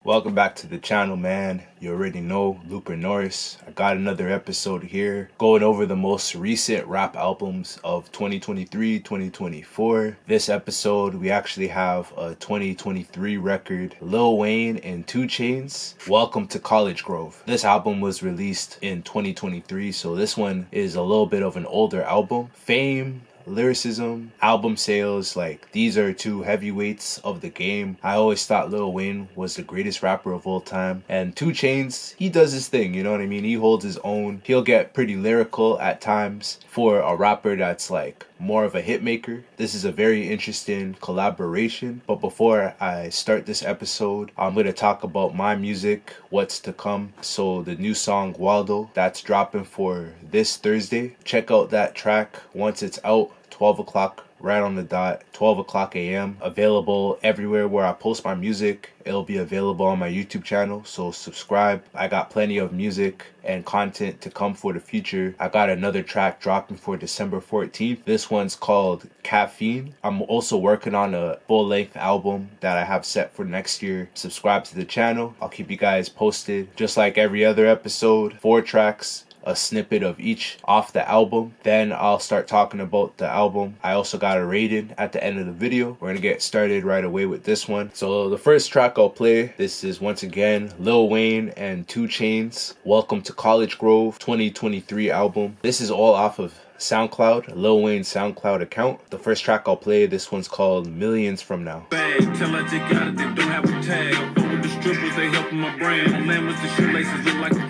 Welcome back to the channel, man. You already know, Norris. I got another episode here going over the most recent rap albums of 2023, 2024. This episode, we actually have a 2023 record, Lil Wayne and 2 Chainz, Welcome to Collegrove. This album was released in 2023, so this one is a little bit of an older album. Fame, lyricism, album sales, like these are two heavyweights of the game. I always thought Lil Wayne was the greatest rapper of all time, and 2 Chainz, he does his thing, you know what I mean? He holds his own. He'll get pretty lyrical at times for a rapper that's like more of a hit maker. This is a very interesting collaboration. But before I start this episode, I'm going to talk about my music, what's to come. So the new song Waldo, that's dropping for this Thursday. Check out that track once it's out, 12 o'clock right on the dot, 12 o'clock a.m. Available everywhere where I post my music. It'll be available on my YouTube channel, so subscribe. I got plenty of music and content to come for the future. I got another track dropping for December 14th. This one's called Caffeine. I'm also working on a full-length album that I have set for next year. Subscribe to the channel. I'll keep you guys posted. Just like every other episode, 4 tracks, a snippet of each off the album. Then I'll start talking about the album. I also got a rating at the end of the video. We're gonna get started right away with this one. So the first track I'll play, this is once again Lil Wayne and 2 Chainz, Welcome to Collegrove 2023 album. This is all off of SoundCloud, Lil Wayne's SoundCloud account. The first track I'll play, this one's called Millions From Now.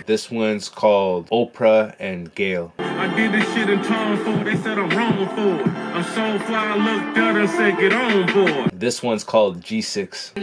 This one's called Oprah and Gayle. I did this shit in Tom Ford, they said I'm wrong for it. I'm so fly, I looked out and said get on board. This one's called G6.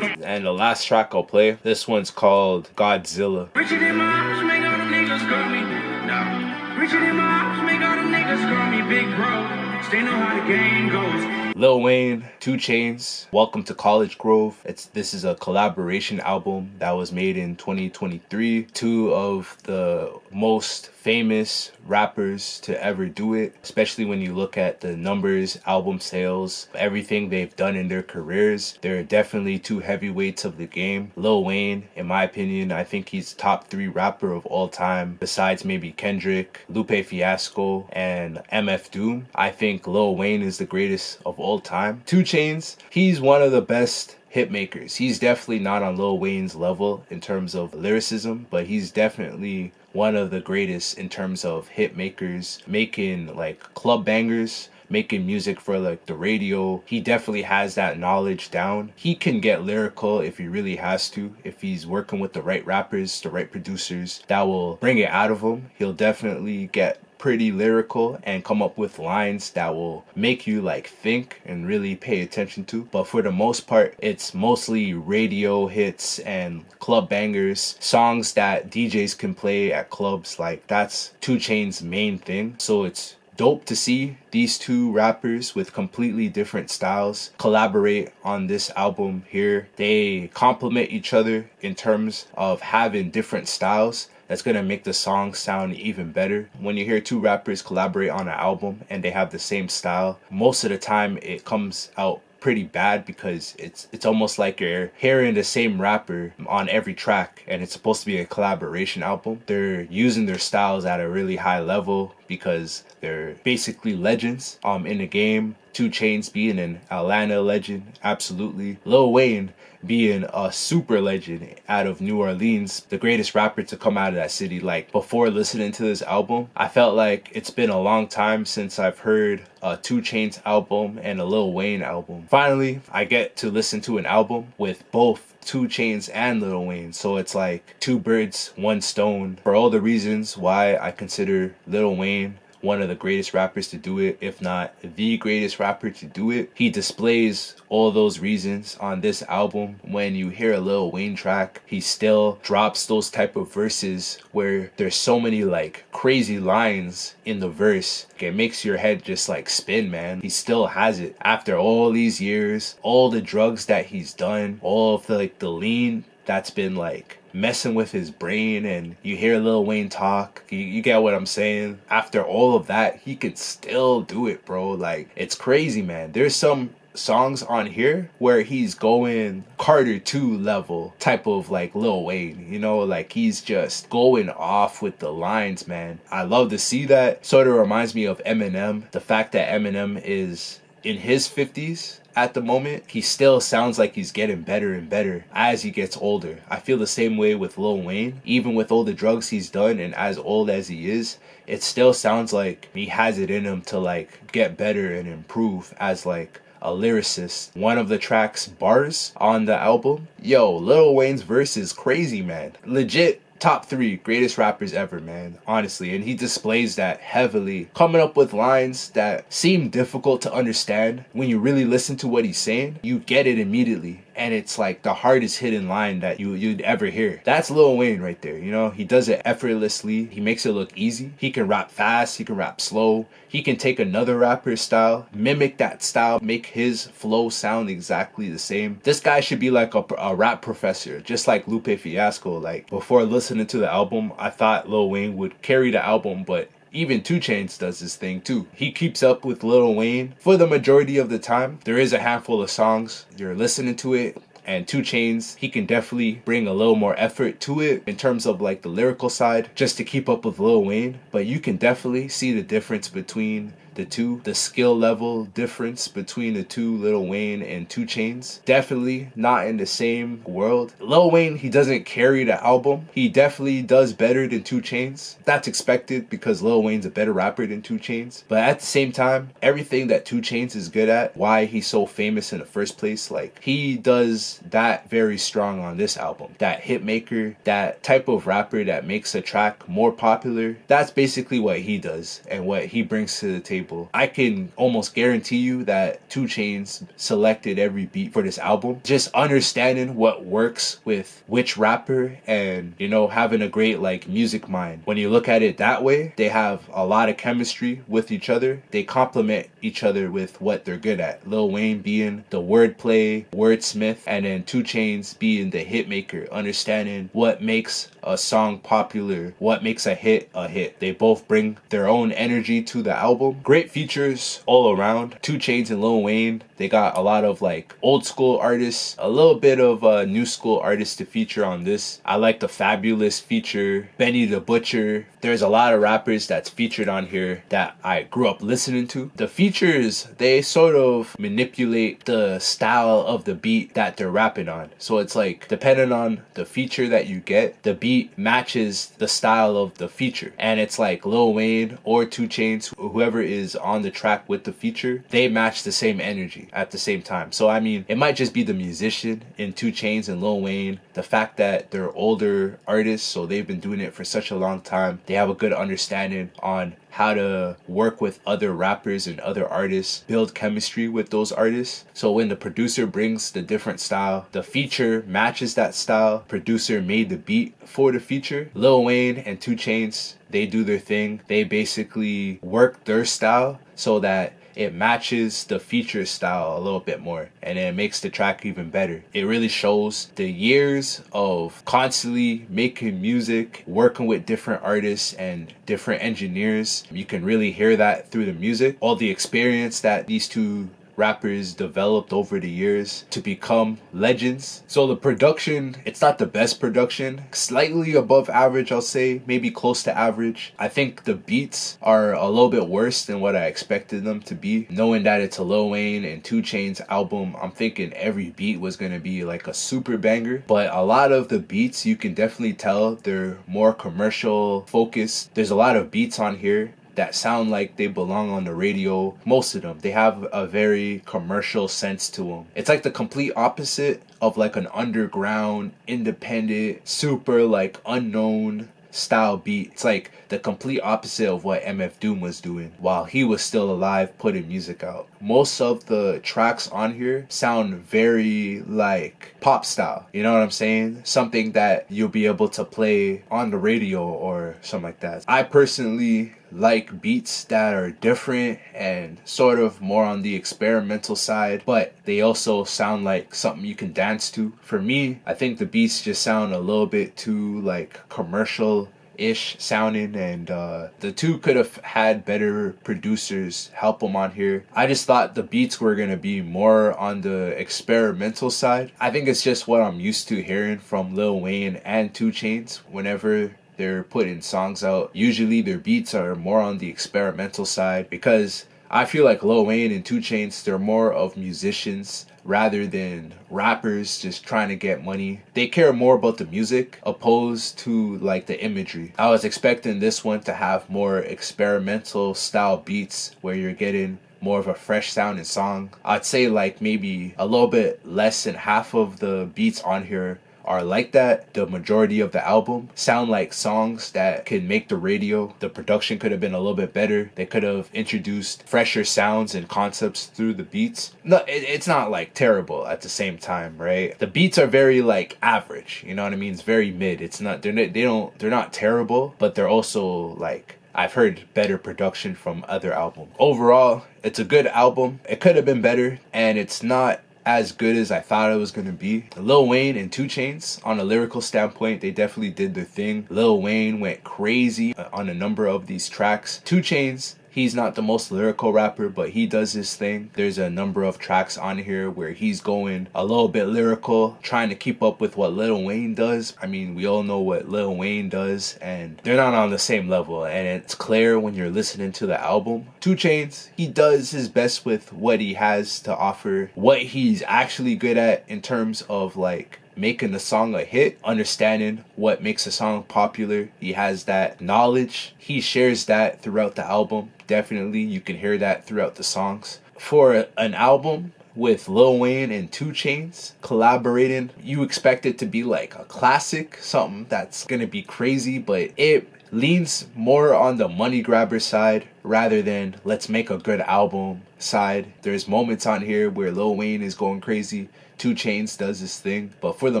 And the last track I'll play, this one's called Godzilla. Richard in my house, make all the niggas call me. No. Richard in my house, make all the niggas call me big bro. They know how the game goes. Lil Wayne, 2 Chainz, Welcome to Collegrove. This is a collaboration album that was made in 2023. Two of the most famous rappers to ever do it, especially when you look at the numbers, album sales, everything they've done in their careers. They're definitely two heavyweights of the game. Lil Wayne, in my opinion, I think he's top 3 rapper of all time, besides maybe Kendrick, Lupe Fiasco, and MF Doom. I think Lil Wayne is the greatest of all time. 2 Chainz, he's one of the best hit makers. He's definitely not on Lil Wayne's level in terms of lyricism, but he's definitely one of the greatest in terms of hit makers, making like club bangers, making music for like the radio. He definitely has that knowledge down. He can get lyrical if he really has to. If he's working with the right rappers, the right producers that will bring it out of him, he'll definitely get pretty lyrical and come up with lines that will make you like think and really pay attention to. But for the most part, it's mostly radio hits and club bangers, songs that DJs can play at clubs. Like that's 2 Chainz's main thing. So it's dope to see these two rappers with completely different styles collaborate on this album here. They complement each other in terms of having different styles. That's gonna make the song sound even better. When you hear 2 rappers collaborate on an album and they have the same style, most of the time it comes out pretty bad because it's almost like you're hearing the same rapper on every track, and it's supposed to be a collaboration album. They're using their styles at a really high level because they're basically legends in the game. 2 Chainz being an Atlanta legend, absolutely. Lil Wayne being a super legend out of New Orleans, the greatest rapper to come out of that city. Like before listening to this album, I felt like it's been a long time since I've heard a 2 Chainz album and a Lil Wayne album. Finally, I get to listen to an album with both 2 Chainz and Lil Wayne, so it's like 2 birds, 1 stone. For all the reasons why I consider Lil Wayne one of the greatest rappers to do it, if not the greatest rapper to do it. He displays all those reasons on this album. When you hear a Lil Wayne track, he still drops those type of verses where there's so many like crazy lines in the verse. It makes your head just like spin, man. He still has it after all these years, all the drugs that he's done, all of the lean that's been like messing with his brain, and you hear Lil Wayne talk. You get what I'm saying? After all of that, he could still do it, bro. Like, it's crazy, man. There's some songs on here where he's going Carter 2 level type of like Lil Wayne, you know, like he's just going off with the lines, man. I love to see that. Sort of reminds me of Eminem. The fact that Eminem is in his 50s at the moment, he still sounds like he's getting better and better as he gets older. I feel the same way with Lil Wayne. Even with all the drugs he's done and as old as he is, it still sounds like he has it in him to like get better and improve as like a lyricist. One of the track's bars on the album, yo, Lil Wayne's verse is crazy, man. Legit top 3 greatest rappers ever, man, honestly. And he displays that heavily, coming up with lines that seem difficult to understand. When you really listen to what he's saying, you get it immediately, and it's like the hardest hidden line that you'd ever hear. That's Lil Wayne right there, you know. He does it effortlessly. He makes it look easy. He can rap fast, he can rap slow. He can take another rapper's style, mimic that style, make his flow sound exactly the same. This guy should be like a rap professor, just like Lupe Fiasco. Like, before listening to the album, I thought Lil Wayne would carry the album, but even 2 Chainz does his thing too. He keeps up with Lil Wayne for the majority of the time. There is a handful of songs, you're listening to it, and 2 Chainz, he can definitely bring a little more effort to it in terms of like the lyrical side, just to keep up with Lil Wayne. But you can definitely see the difference between the two, the skill level difference between the two, Lil Wayne and 2 Chainz. Definitely not in the same world. Lil Wayne, he doesn't carry the album. He definitely does better than 2 Chainz. That's expected because Lil Wayne's a better rapper than 2 Chainz. But at the same time, everything that 2 Chainz is good at, why he's so famous in the first place, like he does that very strong on this album. That hit maker, that type of rapper that makes a track more popular, that's basically what he does and what he brings to the table. I can almost guarantee you that 2 Chainz selected every beat for this album. Just understanding what works with which rapper and, you know, having a great like music mind. When you look at it that way, they have a lot of chemistry with each other. They complement each other with what they're good at. Lil Wayne being the wordplay, wordsmith, and then 2 Chainz being the hit maker, understanding what makes a song popular, what makes a hit a hit. They both bring their own energy to the album. Great features all around. 2 Chainz and Lil Wayne, they got a lot of like old school artists, a little bit of new school artists to feature on this. I like the Fabulous feature, Benny the Butcher. There's a lot of rappers that's featured on here that I grew up listening to. The features, they sort of manipulate the style of the beat that they're rapping on. So it's like, depending on the feature that you get, the beat matches the style of the feature. And it's like Lil Wayne or 2 Chainz, whoever is on the track with the feature, they match the same energy at the same time. So I mean, it might just be the musician in 2 Chainz and Lil Wayne, the fact that they're older artists, so they've been doing it for such a long time. They have a good understanding on how to work with other rappers and other artists, build chemistry with those artists. So when the producer brings the different style, the feature matches that style. Producer made the beat for the feature. Lil Wayne and 2 Chainz, they do their thing. They basically work their style so that it matches the feature style a little bit more, and it makes the track even better. It really shows the years of constantly making music, working with different artists and different engineers. You can really hear that through the music. All the experience that these two rappers developed over the years to become legends. So the production, it's not the best production, slightly above average, I'll say, maybe close to average. I think the beats are a little bit worse than what I expected them to be. Knowing that it's a Lil Wayne and 2 Chainz album, I'm thinking every beat was gonna be like a super banger, but a lot of the beats, you can definitely tell they're more commercial focused. There's a lot of beats on here that sound like they belong on the radio. Most of them, they have a very commercial sense to them. It's like the complete opposite of like an underground, independent, super like unknown style beat. It's like the complete opposite of what MF Doom was doing while he was still alive putting music out. Most of the tracks on here sound very like pop style, you know what I'm saying? Something that you'll be able to play on the radio or something like that. I personally like beats that are different and sort of more on the experimental side, but they also sound like something you can dance to. For me, I think the beats just sound a little bit too like commercial-ish sounding, and the two could have had better producers help them on here. I just thought the beats were gonna be more on the experimental side. I think it's just what I'm used to hearing from Lil Wayne and 2 Chainz whenever they're putting songs out. Usually their beats are more on the experimental side, because I feel like Lil Wayne and 2 Chainz, they're more of musicians rather than rappers just trying to get money. They care more about the music opposed to like the imagery. I was expecting this one to have more experimental style beats where you're getting more of a fresh sounding song. I'd say like maybe a little bit less than half of the beats on here are like that. The majority of the album sound like songs that could make the radio. The production could have been a little bit better. They could have introduced fresher sounds and concepts through the beats. No, it's not like terrible at the same time, right? The beats are very like average, you know what I mean? It's very mid. It's not, they're not terrible, but they're also like, I've heard better production from other albums. Overall, it's a good album. It could have been better, and it's not as good as I thought it was going to be. Lil Wayne and 2 Chainz, on a lyrical standpoint, they definitely did their thing. Lil Wayne went crazy on a number of these tracks. 2 Chainz, he's not the most lyrical rapper, but he does his thing. There's a number of tracks on here where he's going a little bit lyrical, trying to keep up with what Lil Wayne does. I mean, we all know what Lil Wayne does, and they're not on the same level, and it's clear when you're listening to the album. 2 Chainz, he does his best with what he has to offer, what he's actually good at in terms of like making the song a hit, understanding what makes a song popular. He has that knowledge. He shares that throughout the album. Definitely, you can hear that throughout the songs. For an album with Lil Wayne and 2 Chainz collaborating, you expect it to be like a classic, something that's gonna be crazy, but it leans more on the money grabber side rather than let's make a good album side. There's moments on here where Lil Wayne is going crazy, 2 Chainz does his thing, but for the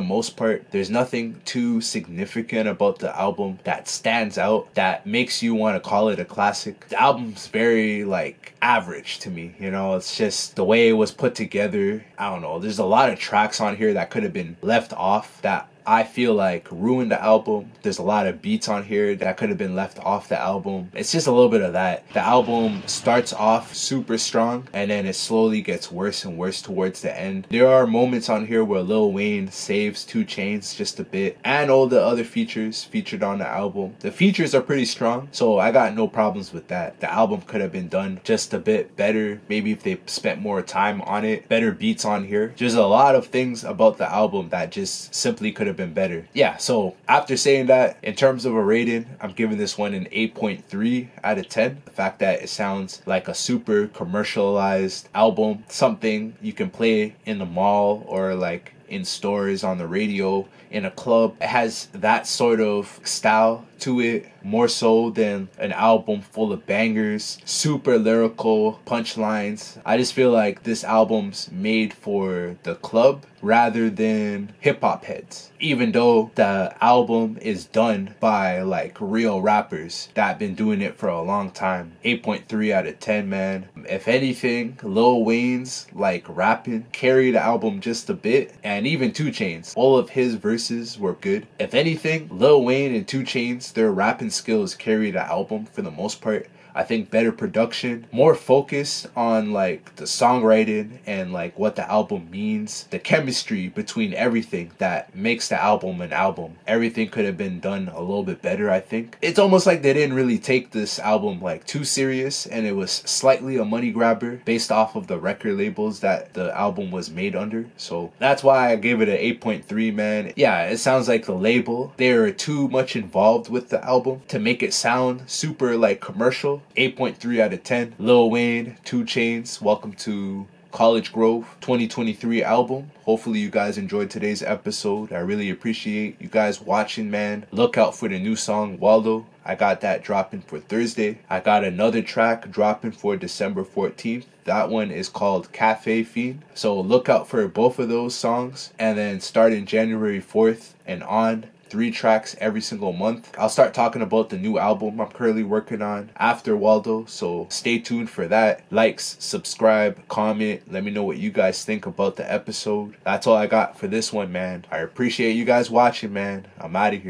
most part, there's nothing too significant about the album that stands out that makes you want to call it a classic. The album's very like average to me, you know. It's just the way it was put together. I don't know, there's a lot of tracks on here that could have been left off that I feel like ruined the album. There's a lot of beats on here that could have been left off the album. It's just a little bit of that. The album starts off super strong, and then it slowly gets worse and worse towards the end. There are moments on here where Lil Wayne saves 2 Chainz just a bit, and all the other features featured on the album. The features are pretty strong, so I got no problems with that. The album could have been done just a bit better, maybe if they spent more time on it. Better beats on here. There's a lot of things about the album that just simply could have been better. Yeah, so after saying that, in terms of a rating, I'm giving this one an 8.3 out of 10. The fact that it sounds like a super commercialized album, something you can play in the mall or like in stores, on the radio, in a club. It has that sort of style to it, more so than an album full of bangers, super lyrical punchlines. I just feel like this album's made for the club rather than hip-hop heads, even though the album is done by like real rappers that have been doing it for a long time. 8.3 out of 10, man. If anything, Lil Wayne's like rapping carried the album just a bit, and even 2 Chainz, all of his verses were good. If anything, Lil Wayne and 2 Chainz, their rapping skills carry the album for the most part. I think better production, more focused on like the songwriting and like what the album means, the chemistry between everything that makes the album an album. Everything could have been done a little bit better, I think. It's almost like they didn't really take this album like too serious, and it was slightly a money grabber based off of the record labels that the album was made under. So that's why I gave it an 8.3, man. Yeah, it sounds like the label, they're too much involved with the album to make it sound super like commercial. 8.3 out of 10. Lil Wayne, 2 Chainz, welcome to Collegrove 2023 album. Hopefully you guys enjoyed today's episode. I really appreciate you guys watching, man. Look out for the new song Waldo. I got that dropping for Thursday. I got another track dropping for December 14th. That one is called Cafe Fiend. So look out for both of those songs. And then starting January 4th and on, 3 tracks every single month. I'll start talking about the new album I'm currently working on after Waldo, so stay tuned for that. Likes, subscribe, comment, let me know what you guys think about the episode. That's all I got for this one, man. I appreciate you guys watching, man. I'm out of here.